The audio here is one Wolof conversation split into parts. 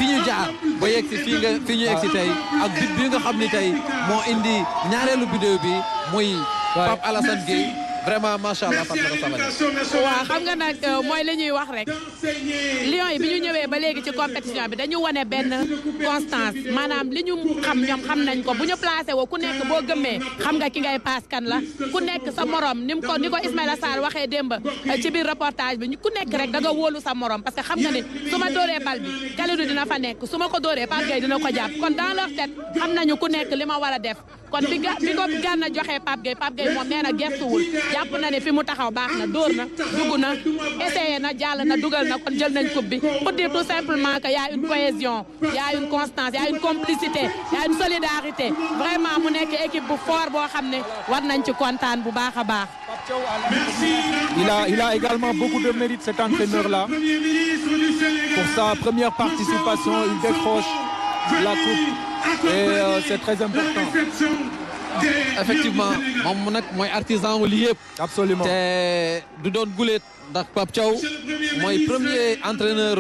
fi ñu jaar ba yegg si fi ñu yegg si tey ak bit bi nga xam ni tey moo indi ñaareelu vidéo bi muy Pape Alassane Gueye vraiment macha allah Fatmata Sabally. waaw xam nga nag mooy li ñuy wax rek Lions yi bi ñu ñëwee ba léegi ci compétition bi dañu wane benn constance maanaam li ñu xam ñoom xam nañ ko bu ñu placé woo ku nekk boo gëmmee xam nga ki ngay paas kan la ku nekk sa morom ni ko Ismaïla Sarr waxee démb ci biir reportage bi ku nekk rek da nga wóolu sa morom parce que xam nga ne su ma dóoree bal bi Kalidou dina fa nekk su ma ko dóoree Pape Gueye dina ko jàpp kon dans leur tête xam nañu ku nekk li ma war a def kon bi ko Gana joxee Pape Gueye moom nee na gestuwul jàpp na ne fi mu taxaw baax na dóor na dugg na essayé na jàll na dugal na kon jël nañ coupe bi pour dire tout simplement que y a une cohésion y a une constance y a une complicité y a une solidarité vraiment mu nekk équipe bu fort boo xam ne war nañ ci kontaan bu baax a baax. Il a également beaucoup de mérite cet entraîneur-là. Pour sa première participation, il décroche la coupe et c'est très important. Effectivement moom nag mooy artisan wu lii yëpp. Absolument te du doon guléet ndax Pape Thiaw mooy premier entraîneur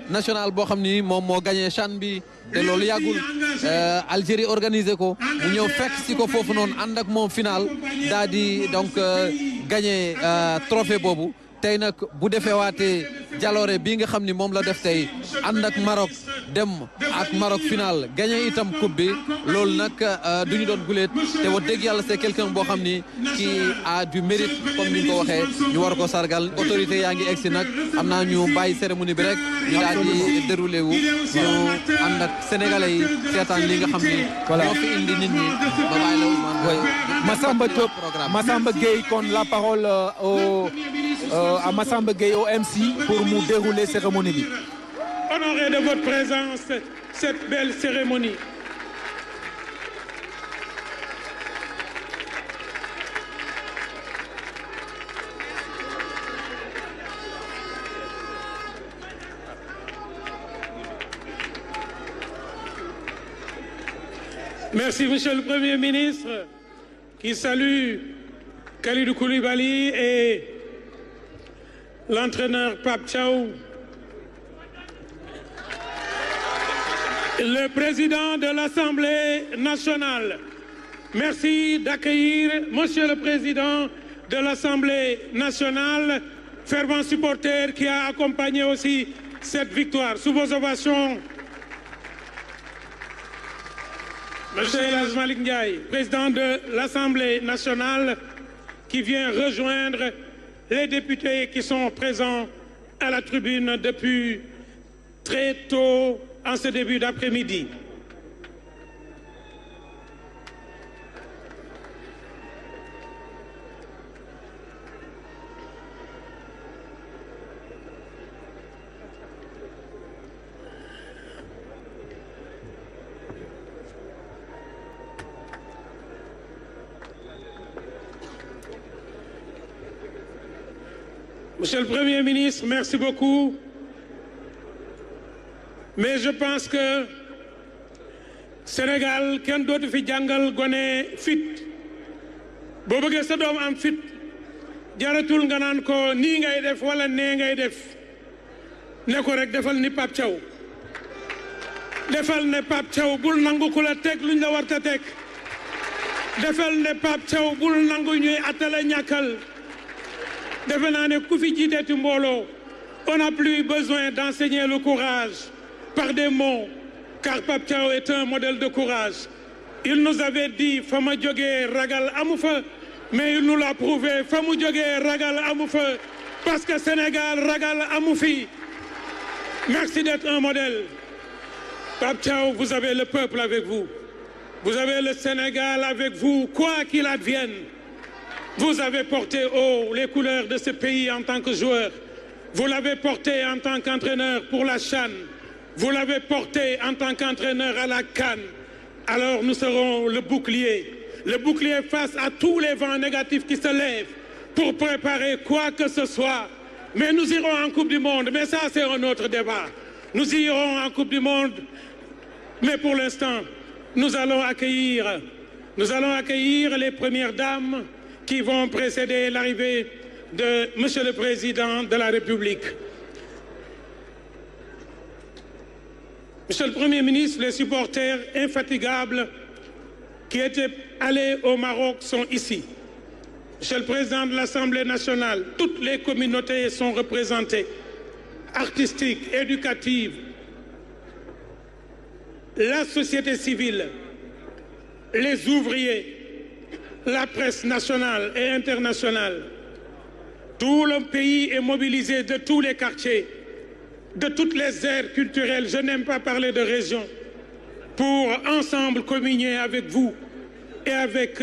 national boo xam ni moom moo gagné CHAN bi te loolu yàggul Algérie organisé ko mu ñëw fekk si ko foofu noonu ànd ak moom final daa di donc gagné trophée boobu tey nag bu defee waatee jaloore bii nga xam ni moom la def tey ànd ak Maroc dem ak Maroc final gagné itam coupe bi loolu nag du ñu doon guléet te wax dëgg yàlla c'est quelqu'un boo xam ni qui a du mérite comme ni nga ko waxee ñu war ko sargal autorité yaa ngi egsi nag am naa ñu bàyyi cérémonie bi rek ñu daal di déroulé wu ñu ànd ak sénégalais yi seetaan li nga xam ni moo fi indi nit ñi ba bàyyi la Ousmane Massamba Gueye kon la parole à Massamba Gueye au MC pour nous dérouler cérémonie bi. Honoré de votre présence cette belle cérémonie. Merci, Monsieur le Premier ministre, qui salue Kalidou Koulibaly et l'entraîneur Pape Thiaw. Le président de l'Assemblée nationale, merci d'accueillir Monsieur le président de l'Assemblée nationale, fervent supporter qui a accompagné aussi cette victoire. Sous vos ovations, Monsieur El Hadji Malick Ndiaye, président de l'Assemblée nationale, qui vient rejoindre les députés qui sont présents à la tribune depuis très tôt en ce début d'après-midi. Monsieur le Premier ministre, merci beaucoup. Mais je pense que Sénégal kenn dootu fi jàngal gone fit boo bëggee sa doom am fit jaratul nga naan ko nii ngay def wala nee ngay def ne ko rek defal ni Pape Thiaw defal ne Pape Thiaw bul nangu ku la teg luñ la war ta teg defal ne Pape Thiaw bul nangu ñuy attala ñàkkal defe naa ne ku fi jiiteeti mbooloo on n'a plus besoin d'enseigner le courage par des mots, car Pape Thiaw est un modèle de courage. Il nous avait dit fa ma jógee ragal amu fa, mais il nous l'a prouvé fa mu jógee ragal amu fa, parce que Sénégal ragal amu fi. Merci d'être un modèle. Pape Thiaw, vous avez le peuple avec vous. Vous avez le Sénégal avec vous, quoi qu'il advienne. Vous avez porté haut les couleurs de ce pays en tant que joueur. Vous l'avez porté en tant qu'entraîneur pour la CHAN. Vous l'avez porté en tant qu'entraîneur à la CAN. Alors nous serons le bouclier face à tous les vents négatifs qui se lèvent pour préparer quoi que ce soit. Mais nous irons en Coupe du Monde, mais ça c'est un autre débat. Nous irons en Coupe du Monde, mais pour l'instant, nous allons accueillir les premières dames qui vont précéder l'arrivée de Monsieur le Président de la République. Monsieur le Premier ministre, les supporters infatigables qui étaient allés au Maroc sont ici. Monsieur le Président de l'Assemblée nationale, toutes les communautés sont représentées, artistiques, éducatives, la société civile, les ouvriers, la presse nationale et internationale. Tout le pays est mobilisé de tous les quartiers, de toutes les aires culturelles, je n'aime pas parler de région, pour ensemble communier avec vous et avec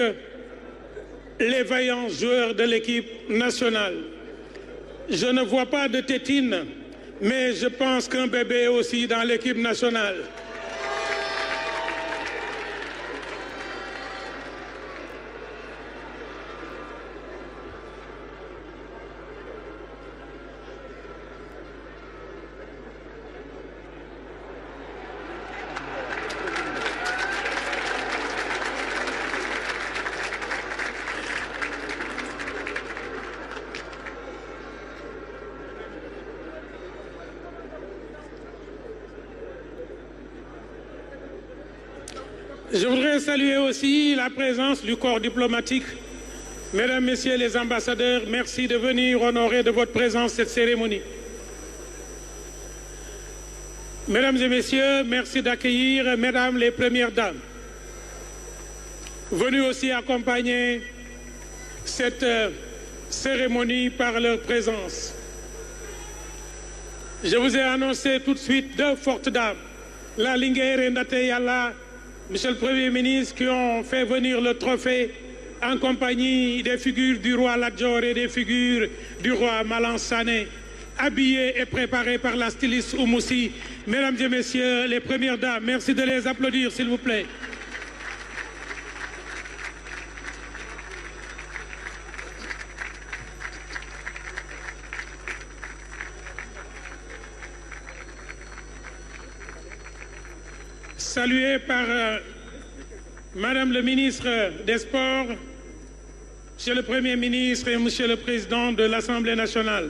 les vaillants joueurs de l'équipe nationale. Je ne vois pas de tétine, mais je pense qu'un bébé est aussi dans l'équipe nationale. Je voudrais saluer aussi la présence du corps diplomatique. Mesdames, Messieurs les ambassadeurs, merci de venir honorer de votre présence cette cérémonie. Mesdames et Messieurs, merci d'accueillir Mesdames les Premières Dames, venues aussi accompagner cette cérémonie par leur présence. Je vous ai annoncé tout de suite deux fortes dames, la Linguère et Ndate Yalla, Monsieur le Premier ministre, qui ont fait venir le trophée en compagnie des figures du roi Ladjor et des figures du roi Malang Sané, habillés et préparés par la styliste Oumoussi. Mesdames et Messieurs, les Premières Dames, merci de les applaudir, s'il vous plaît. Salué par Madame le ministre des Sports, Monsieur le Premier ministre et Monsieur le Président de l'Assemblée nationale.